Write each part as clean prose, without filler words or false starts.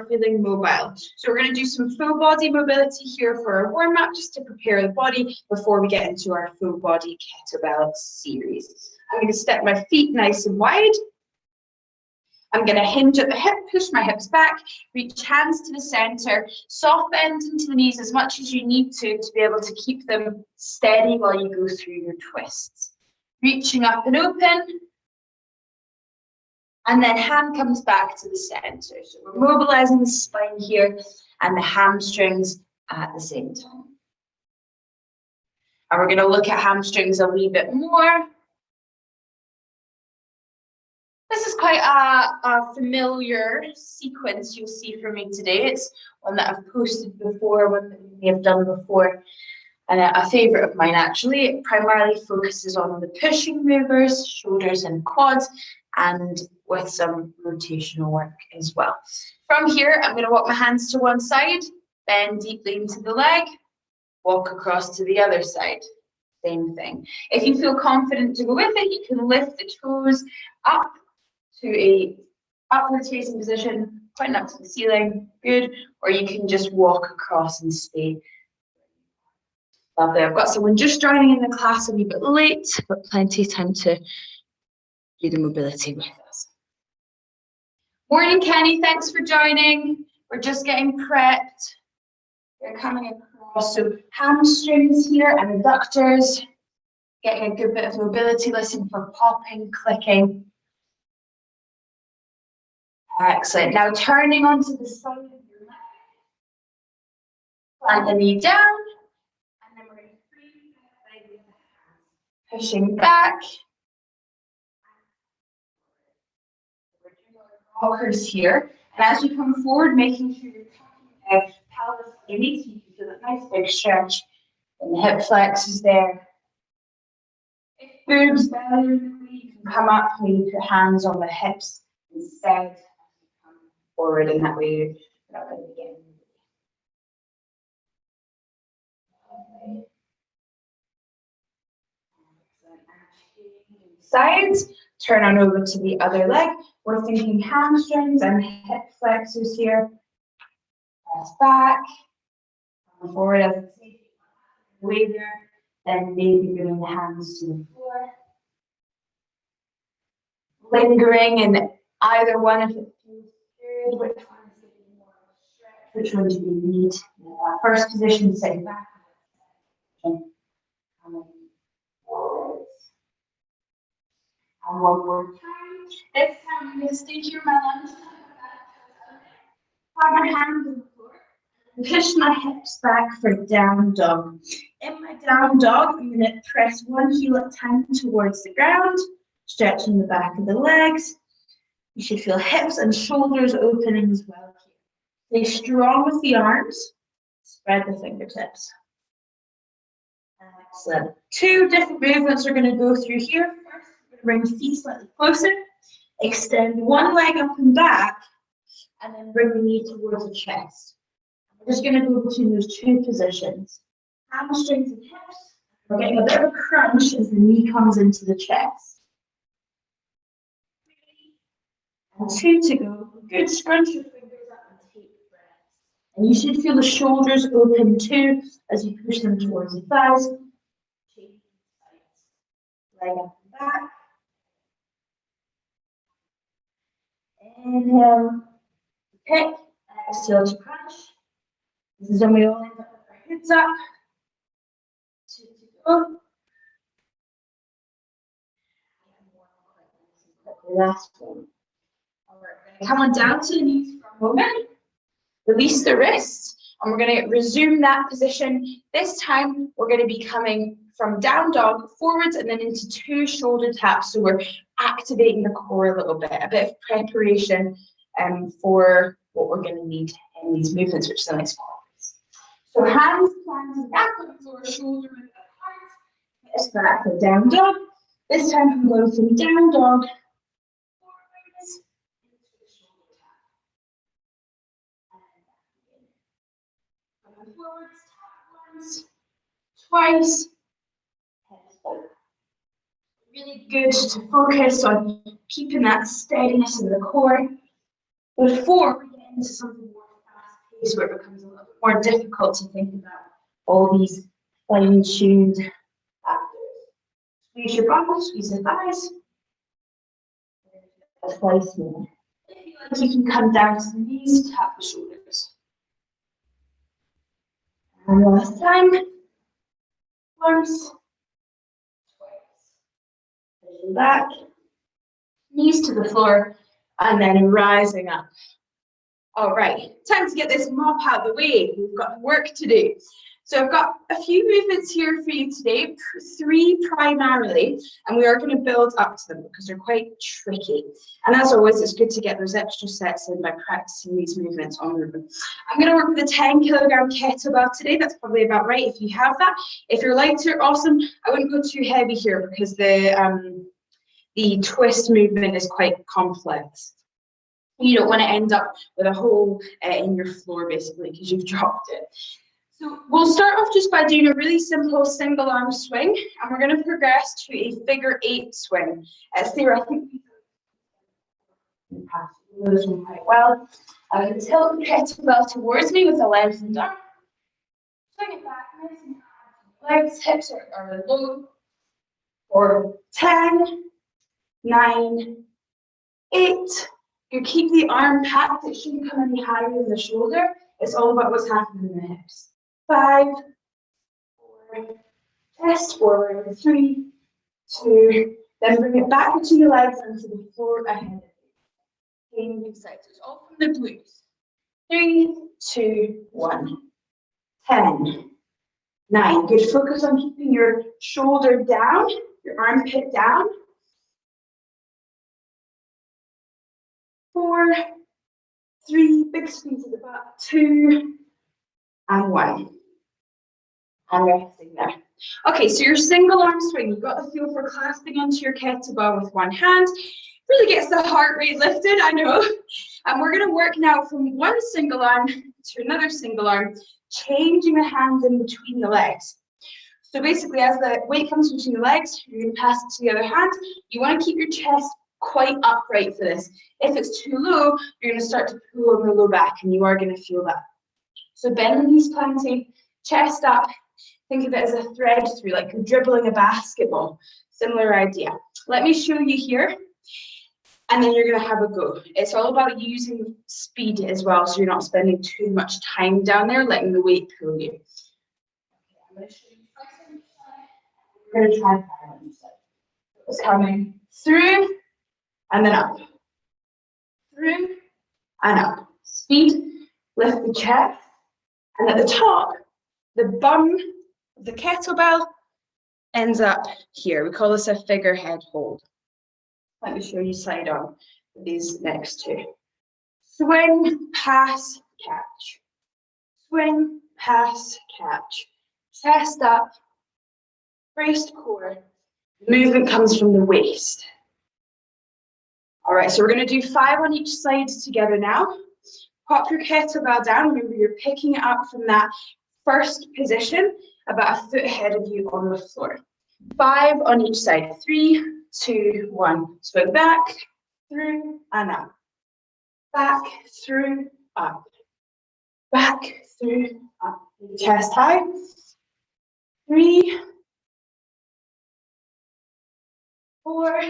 feeling mobile. So we're going to do some full body mobility here for our warm up, just to prepare the body before we get into our full body kettlebell series. I'm going to step my feet nice and wide. I'm going to hinge at the hip, push my hips back, reach hands to the center, soft bend into the knees as much as you need to be able to keep them steady while you go through your twists. Reaching up and open, and then hand comes back to the center. So we're mobilizing the spine here and the hamstrings at the same time. And we're going to look at hamstrings a wee bit more. This is quite a familiar sequence you'll see from me today. It's one that I've posted before, one that we may have done before, and a favourite of mine actually. It primarily focuses on the pushing movers, shoulders and quads, and with some rotational work as well. From here, I'm going to walk my hands to one side, bend deeply into the leg, walk across to the other side. Same thing. If you feel confident to go with it, you can lift the toes up to a upward facing position, pointing up to the ceiling, good, or you can just walk across and stay. Lovely. I've got someone just joining in the class a wee bit late, but plenty of time to do the mobility with us. Morning, Kenny, thanks for joining. We're just getting prepped. They're coming across, so hamstrings here and adductors, getting a good bit of mobility. Listen for popping, clicking. Excellent. Now turning onto the side of your leg. Plant the knee down. And then we're going to free the leg with the hands. Pushing back. We're doing our rockers here. And as you come forward, making sure you're tucking the pelvis underneath, so you can feel that nice big stretch. And the hip flex is there. If boobs, belly, you can come up and you put hands on the hips instead. Forward, and that way you're not going to be getting sides. Turn on over to the other leg. We're thinking hamstrings and hip flexors here. Press back, come forward as a safe way there. Then maybe bringing the hands to the floor. Lingering in either one if it feels good. Which one is getting more stretch? Which one do we need? First position, sitting back. Coming forwards. And one more time. This time I'm going to stay here my lunge. Have my hands on the floor. Push my hips back for down dog. In my down dog, I'm going to press one heel at a time towards the ground, stretching the back of the legs. You should feel hips and shoulders opening as well here. Stay strong with the arms. Spread the fingertips. Excellent. Two different movements we're going to go through here. First, we're going to bring feet slightly closer. Extend one leg up and back, and then bring the knee towards the chest. We're just going to go between those two positions. Hamstrings and hips. We're getting a bit of a crunch as the knee comes into the chest. And two to go. Good, scrunch your fingers up and take breaths. And you should feel the shoulders open too as you push them towards the thighs. Take the sides. Leg up and back. Inhale, pick, exhale to crunch. This is when we all end up with our heads up. Two to go. Last one. All right, come on down to the knees for a moment. Release the wrists, and we're going to resume that position. This time, we're going to be coming from down dog forwards and then into two shoulder taps. So we're activating the core a little bit, a bit of preparation for what we're going to need in these movements, which is the next part. So hands planted back on the floor, shoulder width apart. Hips back for down dog. This time I'm going from down dog forwards into the shoulder tap. Going forwards, tap once, twice. Really good to focus on keeping that steadiness in the core before we get into something more fast-paced where it becomes a little bit more difficult to think about all these fine-tuned factors. Squeeze your bum, squeeze the thighs. Twice more. If you like, you can come down to the knees, tap the shoulders. And last time. Once, twice. Pushing back, knees to the floor, and then rising up. All right, time to get this mop out of the way. We've got work to do. So I've got a few movements here for you today, 3 primarily, and we are going to build up to them because they're quite tricky. And as always, it's good to get those extra sets in by practicing these movements on the room. I'm going to work with a 10-kilogram kettlebell today. That's probably about right if you have that. If you're lighter, awesome. I wouldn't go too heavy here because the twist movement is quite complex. You don't want to end up with a hole in your floor, basically, because you've dropped it. So we'll start off just by doing a really simple single arm swing, and we're going to progress to a figure 8 swing. Sarah, I think you passed this one quite well. I'm going to tilt the kettlebell towards me with a lengthened arm. Swing it back, nice and high. Legs, hips are low. For 10, 9, 8. You keep the arm packed. It shouldn't come any higher than the shoulder. It's all about what's happening in the hips. 5, 4, chest forward, 3, 2, then bring it back between your legs onto the floor ahead of you. Changing sides. It's all from the glutes. 3, 2, 1. 10, 9. Good. Focus on keeping your shoulder down, your armpit down. 4, 3, big squeeze at the back. 2, and 1. And resting there. Okay, so your single arm swing, you've got the feel for clasping onto your kettlebell with one hand. Really gets the heart rate lifted, I know. And we're going to work now from one single arm to another single arm, changing the hands in between the legs. So basically, as the weight comes between the legs, you're going to pass it to the other hand. You want to keep your chest quite upright for this. If it's too low, you're going to start to pull on the low back, and you are going to feel that. So bend the knees plenty, chest up. Think of it as a thread through, like you're dribbling a basketball. Similar idea. Let me show you here, and then you're going to have a go. It's all about using speed as well, so you're not spending too much time down there, letting the weight pull you. Okay, I'm going to show you twice on each side. We're going to try 5 on each side. It's coming through, and then up. Through, and up. Speed, lift the chest, and at the top, the bum of the kettlebell ends up here. We call this a figurehead hold. Let me show you side on with these next two. Swing, pass, catch. Swing, pass, catch. Chest up, braced core. Movement comes from the waist. All right, so we're going to do 5 on each side together now. Pop your kettlebell down. Remember, you're picking it up from that first position, about a foot ahead of you on the floor. 5 on each side. 3, 2, 1. Swing back, through, and up. Back, through, up. Back, through, up. Chest high. 3, 4.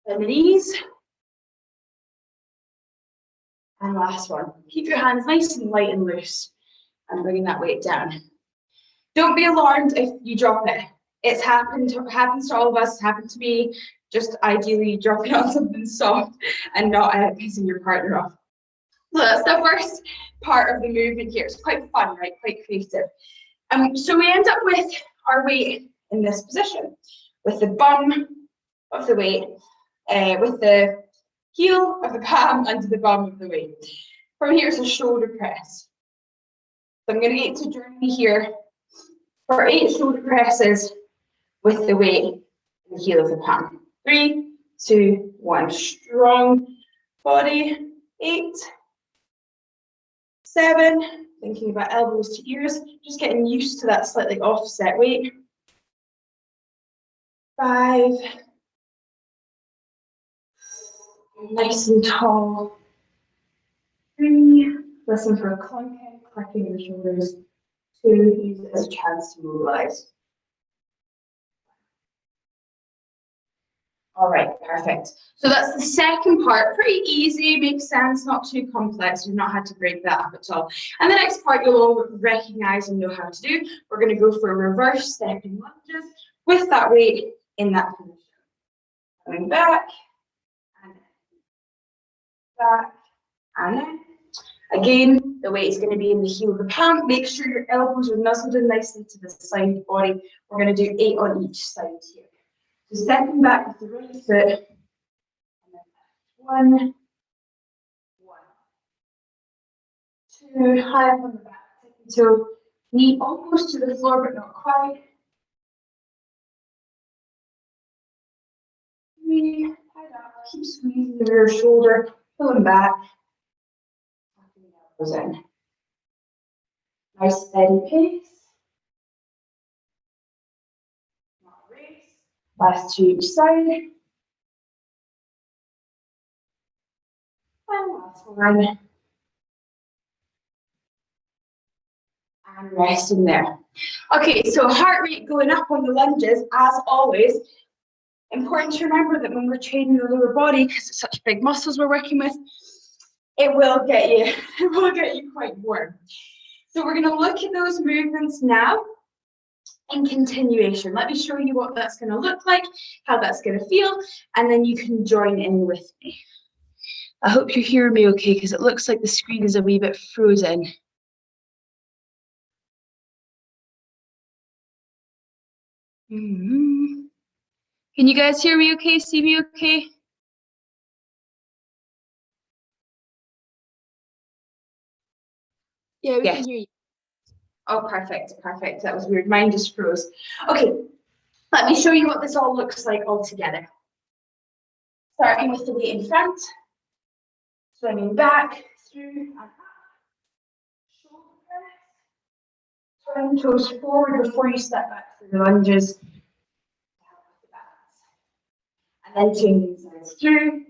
Bend the knees. And last one. Keep your hands nice and light and loose. And bringing that weight down. Don't be alarmed if you drop it. It's happens to all of us. It's happened to me. Just ideally dropping on something soft and not pissing your partner off. So that's the first part of the movement here. It's quite fun, right? Quite creative. So we end up with our weight in this position, with the bum of the weight, with the heel of the palm under the bum of the weight. From here, it's a shoulder press. So I'm going to get to journey here for 8 shoulder presses with the weight in the heel of the palm. 3, 2, 1. Strong body. 8, 7. Thinking about elbows to ears. Just getting used to that slightly offset weight. 5. Nice and tall. listen for a clicking, clicking in the shoulders. 2, use it as a chance to mobilize. All right, perfect. So that's the second part. Pretty easy, makes sense, not too complex. You've not had to break that up at all. And the next part you'll all recognize and know how to do. We're going to go for reverse stepping lunges with that weight in that position. Coming back, and back, and then. Again, the weight is going to be in the heel of the palm. Make sure your elbows are nuzzled in nicely to the side of the body. We're going to do 8 on each side here. So stepping back with the right foot. And then 1, 2, high up on the back. So knee almost to the floor, but not quite. 3, head up. Keep squeezing the rear shoulder, pulling back. Goes in. Nice steady pace. Not race. Last 2 each side. And last one. And resting there. Okay, so heart rate going up on the lunges, as always. Important to remember that when we're training the lower body, because it's such big muscles we're working with, it will get you quite warm. So we're going to look at those movements now in continuation. Let me show you what that's going to look like, how that's going to feel, and then you can join in with me. I hope you're hearing me okay, because it looks like the screen is a wee bit frozen. Can you guys hear me okay, see me okay? Yeah, we can hear you. Oh, perfect, perfect. That was weird. Mine just froze. Okay, let me show you what this all looks like all together. Starting with the weight in front, swinging back, through and up. Shoulder press. Turn toes forward before you step back through the lunges. And then changing sides through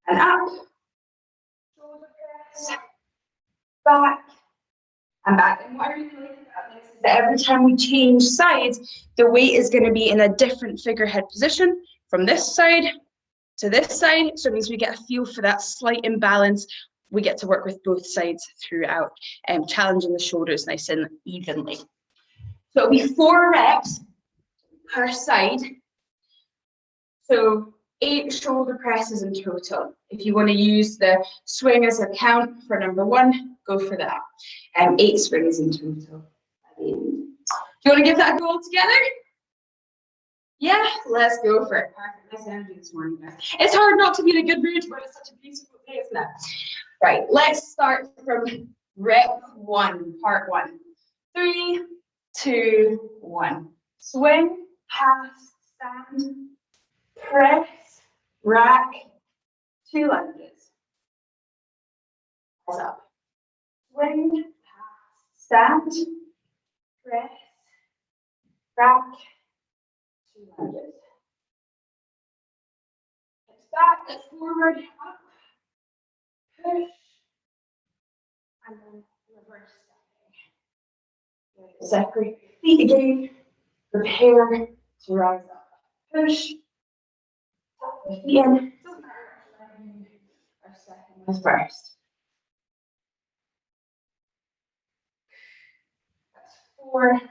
and up. Shoulder press. Back. And back. And what I really like about this is that every time we change sides, the weight is going to be in a different figurehead position from this side to this side. So it means we get a feel for that slight imbalance. We get to work with both sides throughout, challenging the shoulders nice and evenly. So it'll be 4 reps per side. So 8 shoulder presses in total. If you want to use the swing as a count for number 1, go for that. 8 swings in total. Do you want to give that a go all together? Yeah, let's go for it. Perfect. Nice energy this morning, guys. It's hard not to be in a good mood when it's such a beautiful day, isn't it? Right, let's start from rep 1, part 1. 3, 2, 1. Swing, pass, stand, press, rack, 2 lunges. Pass up. Swing, pass, stand, press, rack, 2 lunges. Hips back, hips forward, up, push, and then reverse stepping. Separate your feet again. Prepare to rise up. Push, tuck the feet in. Doesn't matter which leg you are stepping with first. That's 4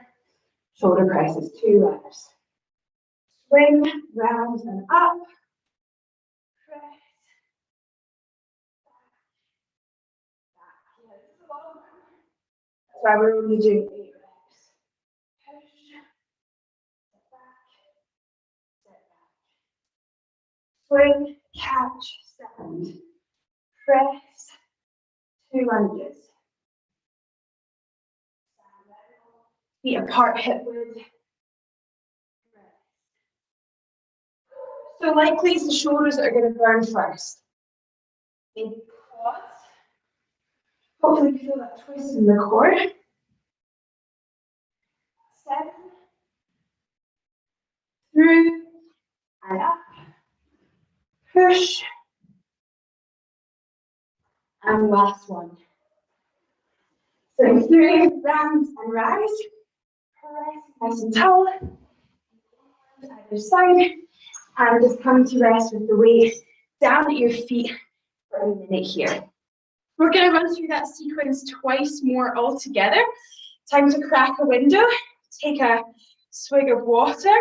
shoulder presses, 2 reps. Swing, round and up. Press. Back. Yeah, this is a lot of them. That's why we're only doing 8 reps. Push. Step back. Step back. Swing, catch, stand. Press. 2 lunges. Feet apart, hip width. So likely it's the shoulders that are going to burn first. Big quads. Hopefully you feel that twist in the core. 7. Through and up. Push. And last one. So through, round and rise. Press nice and tall. Either side. And just come to rest with the weight down at your feet for a minute here. We're going to run through that sequence twice more altogether. Time to crack a window, take a swig of water,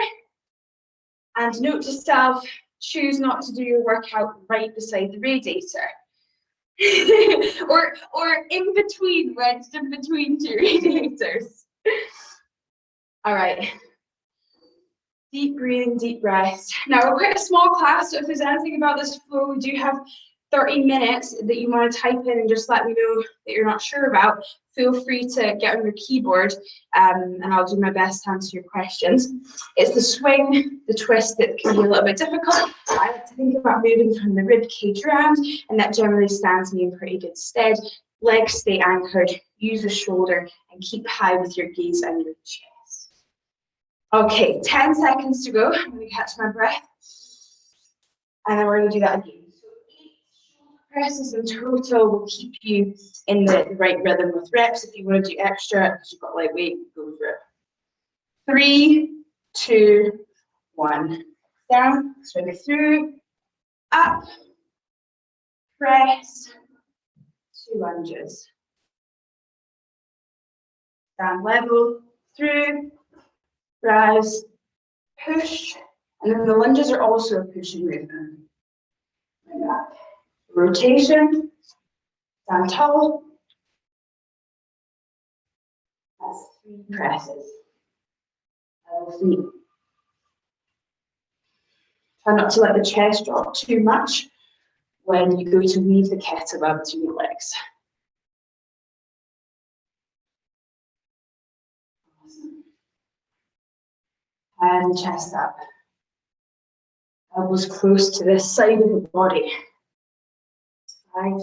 and note to self, choose not to do your workout right beside the radiator. or in between, wedged in between two radiators. All right. Deep breathing, deep breaths. Now, we're quite a small class, so if there's anything about this flow, we do have 30 minutes that you want to type in and just let me know that you're not sure about. Feel free to get on your keyboard and I'll do my best to answer your questions. It's the swing, the twist that can be a little bit difficult. I like to think about moving from the rib cage around, and that generally stands me in pretty good stead. Legs stay anchored, use the shoulder, and keep high with your gaze and your chest. Okay, 10 seconds to go. I'm going to catch my breath. And then we're going to do that again. So 8 presses in total will keep you in the right rhythm with reps. If you want to do extra, because you've got lightweight, go for it. 3, 2, 1. Down, swing it through, up, press, 2 lunges. Down level, through, rise, push, and then the lunges are also a pushing movement. Like that. Rotation, down tall. That's 3 presses. Elbow feet. Try not to let the chest drop too much when you go to weave the kettlebell between your legs. Awesome. And chest up. Elbows close to this side of the body. 5.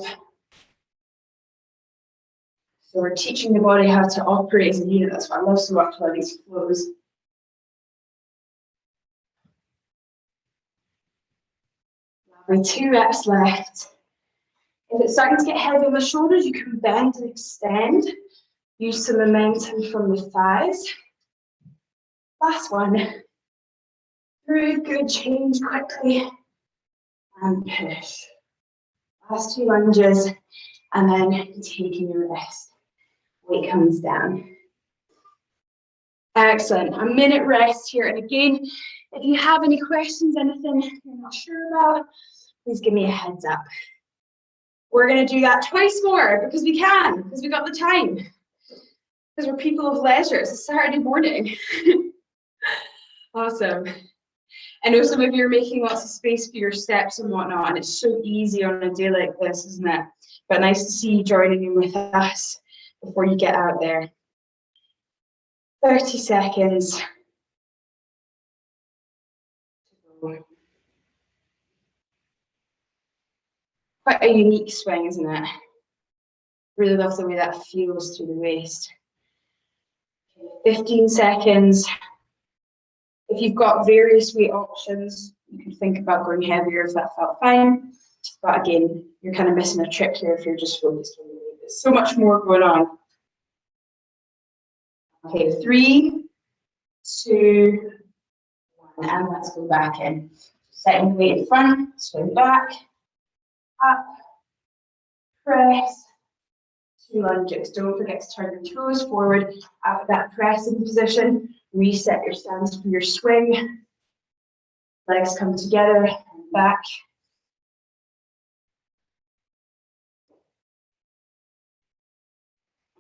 So we're teaching the body how to operate as a unit. That's what I love so much about these flows. Lovely, 2 reps left. If it's starting to get heavy on the shoulders, you can bend and extend. Use some momentum from the thighs. Last one. Through, good, change quickly. And push. Last 2 lunges, and then taking your rest. Weight comes down. Excellent. A minute rest here. And again, if you have any questions, anything you're not sure about, please give me a heads up. We're going to do that twice more because we can, because we got the time. Because we're people of leisure. It's a Saturday morning. Awesome. I know some of you are making lots of space for your steps and whatnot, and it's so easy on a day like this, isn't it? But nice to see you joining in with us before you get out there. 30 seconds. Quite a unique swing, isn't it? Really love the way that feels through the waist. 15 seconds. If you've got various weight options, you can think about going heavier if that felt fine. But again, you're kind of missing a trick here if you're just focused on the weight. There's so much more going on. Okay, 3, 2, 1, and let's go back in. Setting the weight in front, swing back, up, press, 2 lunges. Don't forget to turn your toes forward out of that pressing position. Reset your stance for your swing. Legs come together and back.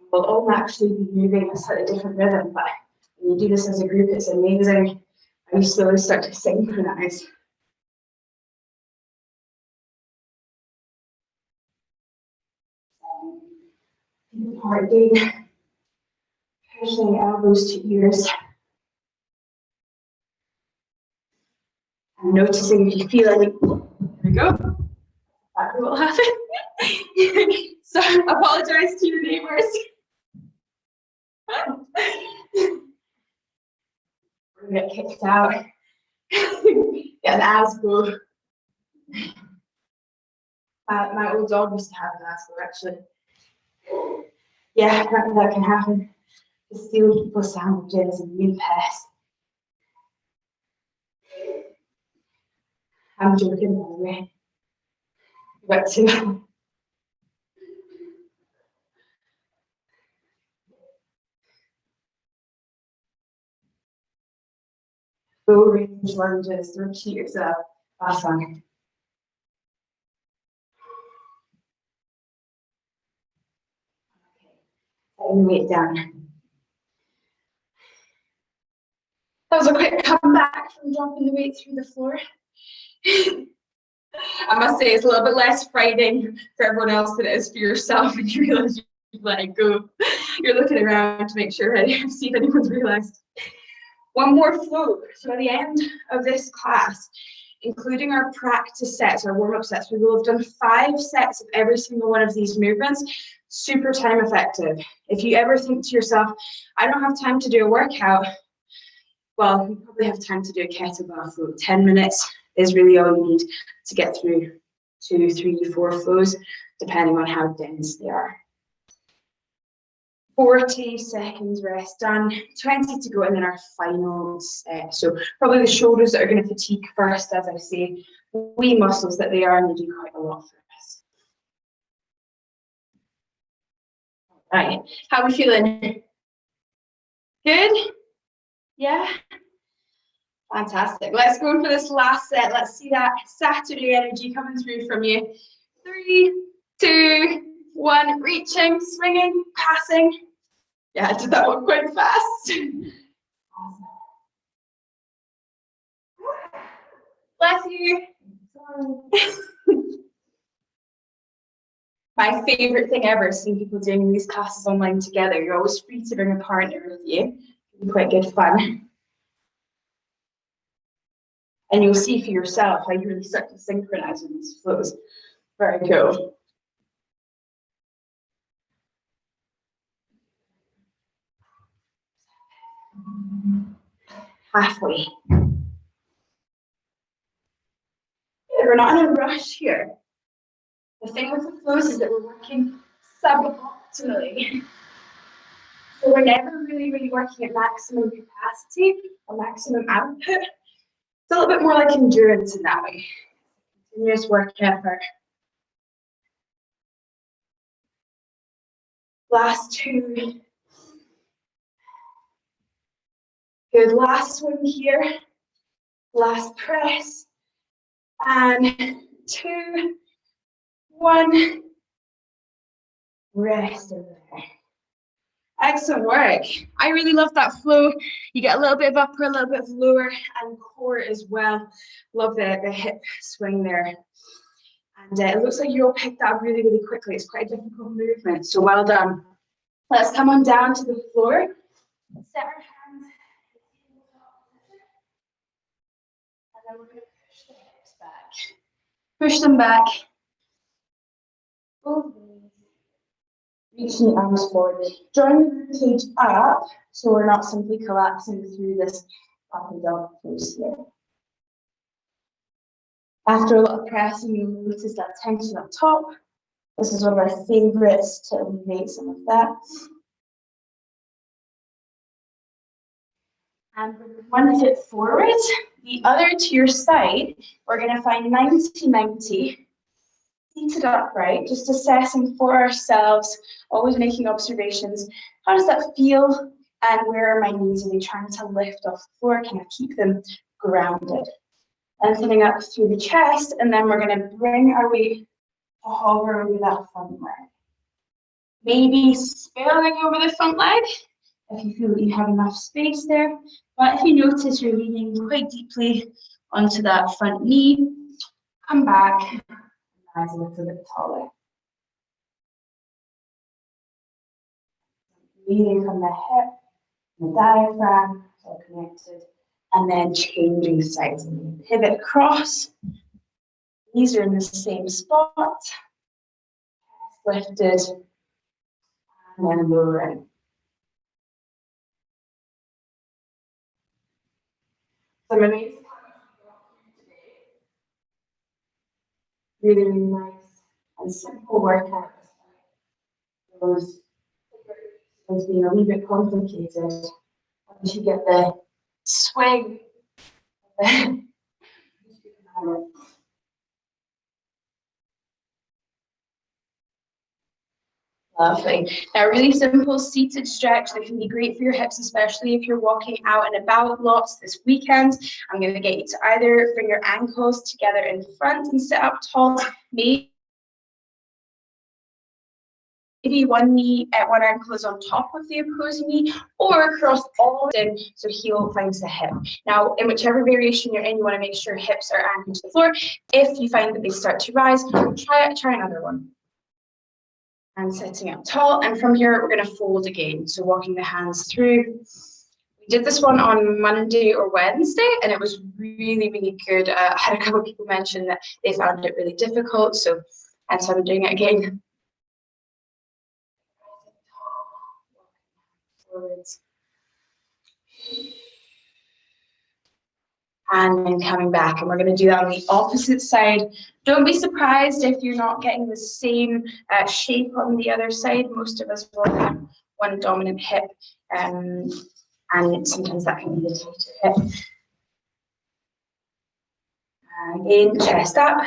We'll all naturally be moving a slightly different rhythm, but when you do this as a group, it's amazing. And you slowly start to synchronize. Heart again. Pushing elbows to ears. And noticing if you feel any, there we go. That will happen. So apologize to your neighbors. We're gonna get kicked out. Yeah, an Asbo. My old dog used to have an Asbo, actually. Yeah, apparently that can happen. The steal people sandwiches and meal pest. I'm joking, by the way. But full range lunges to repeat yourself. Awesome. Setting the weight down. That was a quick comeback from dropping the weight through the floor. I must say it's a little bit less frightening for everyone else than it is for yourself when you realize you've let it go. You're looking around to make sure see if anyone's realized. One more flow. So at the end of this class, including our practice sets, our warm-up sets, we will have done 5 sets of every single one of these movements. Super time effective. If you ever think to yourself, I don't have time to do a workout, well, you probably have time to do a kettlebell flow. 10 minutes is really all you need to get through 2, 3, 4 flows, depending on how dense they are. 40 seconds rest done, 20 to go, and then our final set. So probably the shoulders that are going to fatigue first, as I say, wee muscles that they are, and they do quite a lot for us. Right, how are we feeling? Good? Yeah? Fantastic. Let's go for this last set. Let's see that Saturday energy coming through from you. 3, 2, 1. Reaching, swinging, passing. Yeah, I did that one quite fast. Awesome. Bless you. My favorite thing ever is seeing people doing these classes online together. You're always free to bring a partner with you. It'll be quite good fun. And you'll see for yourself how you really start to synchronize with these flows. Very cool. Halfway. We're not in a rush here. The thing with the flows is that we're working suboptimally. So we're never really working at maximum capacity or maximum output. It's a little bit more like endurance in that way. Continuous work effort. Last 2. Good, last swing here. Last press. And 2, 1. Rest over there. Excellent work. I really love that flow. You get a little bit of upper, a little bit of lower, and core as well. Love the hip swing there. And it looks like you all picked that up really, really quickly. It's quite a difficult movement, so well done. Let's come on down to the floor. Set our hands. And then we're going to push the hips back. Push them back. Both knees. Reaching the arms forward. Drawing the ribcage up so we're not simply collapsing through this up and down pose here. After a lot of pressing, you'll notice that tension up top. This is one of our favorites to alleviate some of that. And bring one foot forward, the other to your side. We're going to find 90-90. Seated upright, just assessing for ourselves, always making observations. How does that feel? And where are my knees? Are they trying to lift off the floor? Can I keep them grounded? Lengthening up through the chest, and then we're going to bring our weight to hover over that front leg. Maybe spilling over the front leg, if you feel that you have enough space there. But if you notice you're leaning quite deeply onto that front knee, come back. Rise a little bit taller. Breathing from the hip, the diaphragm, all connected, and then changing sides. Pivot across. Knees are in the same spot. Lifted, and then lowering. So I'm amazing. Really, really nice and simple workout. Those It's being a wee bit complicated once you get the swing. Lovely. Now, a really simple seated stretch that can be great for your hips, especially if you're walking out and about lots this weekend. I'm going to get you to either bring your ankles together in front and sit up tall, maybe one knee at one ankle is on top of the opposing knee, or across all in so heel finds the hip. Now, in whichever variation you're in, you want to make sure hips are anchored to the floor. If you find that they start to rise, try another one. And sitting up tall, and from here we're going to fold again, so walking the hands through. We did this one on Monday or Wednesday and it was really good. I had a couple of people mention that they found it really difficult, so I'm doing it again. Forwards. And then coming back, and we're going to do that on the opposite side. Don't be surprised if you're not getting the same shape on the other side. Most of us will have one dominant hip, and sometimes that can be the tighter hip. Again, chest up.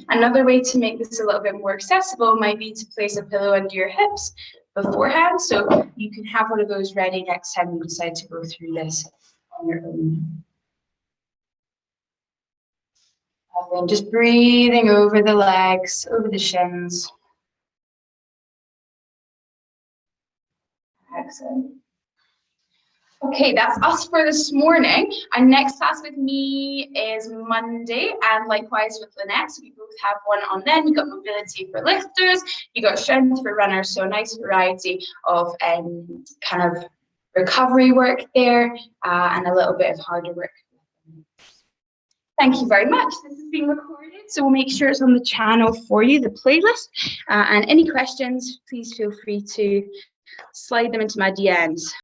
Another way to make this a little bit more accessible might be to place a pillow under your hips beforehand, so you can have one of those ready next time you decide to go through this on your own. And just breathing over the legs, over the shins. Excellent. Okay, that's us for this morning. Our next class with me is Monday, and likewise with Lynette. So we both have one on then. You've got mobility for lifters, you got strength for runners, so a nice variety of kind of recovery work there, and a little bit of harder work. Thank you very much. This is being recorded, so we'll make sure it's on the channel for you, the playlist. And any questions, please feel free to slide them into my DMs.